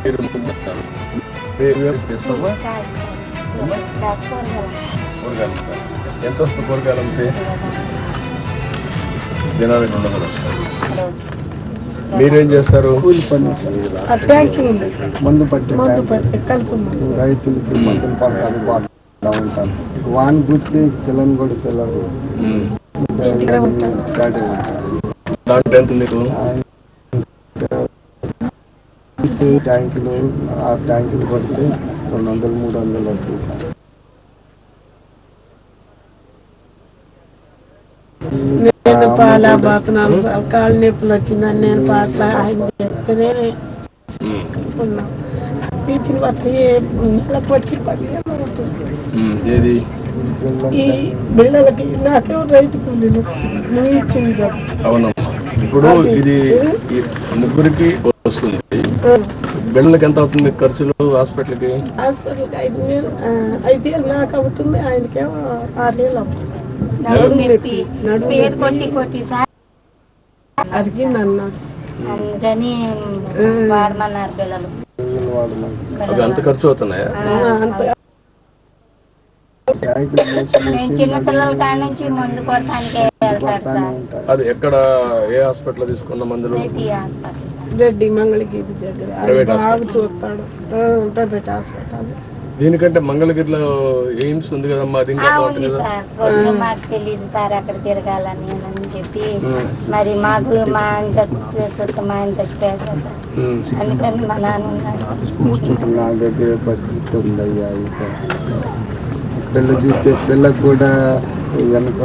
మీరు చేస్తామా కూరగాయలు ఎంత వస్తుంది కూరగాయలు అంతే దినానికి 200 వస్తాయి. మీరేం చేస్తారు? మందు పట్టి రైతులకి మందులు పడతాను బాగా ఉంటాను. వాన్ గుర్తి పిల్లని కూడా పిల్లలు దాంట్లో ఎంత మీకు ట్యాంకులు 6 ట్యాంకులు పడితే 200-300 వస్తాయి సార్. నేను పాల బాపనాలు కాళ్ళు నొప్పులు వచ్చిందని నేను పాటలు ఆయన చేస్తేనే ఉన్నాం. పీచిన బట్టి నెలకు వచ్చి 10,000 అవుతుంది. ఈ బిళ్ళలకి నాకేమో రైతు కూలీలు నువ్వు ఇచ్చింది కదా. అవునమ్మా, ఇప్పుడు ఇది ముగ్గురికి వస్తుంది. బిళ్ళకి ఎంత అవుతుంది మీకు ఖర్చులు? హాస్పిటల్కి 5,000 నాకు అవుతుంది, ఆయనకేమో 6,000 అవుతుంది. అరిగిందన్న అందుకని వాడమన్నారు పిల్లలు. అవి అంత ఖర్చు అవుతున్నాయా? నేను చిన్నపిల్లల కాడ నుంచి ముందు కొడటానికే వెళ్తాడు సార్. అది ఎక్కడ ఏ హాస్పిటల్ తీసుకున్న మందులు? రెడ్డి మంగళగిరి దగ్గర బాగా చూస్తాడు. Private hospital. దీనికంటే మంగళగిరిలో ఎయిమ్స్ ఉంది కదమ్మా, అది ఇంకా బాగుంటుంది కదా. కొంచెం మాకు తెలియదు సార్ అక్కడ తిరగాలని అని చెప్పి, మరి మాకు మా ఆయన చుట్టూ మా ఆయన చచ్చిపోయాడు కదా, అందుకని మా నాన్న ఉన్నాడు. నా దగ్గర పరిస్థితి ఉందయ్యా. పిల్ల చూస్తే పిల్లకు కూడా వెనక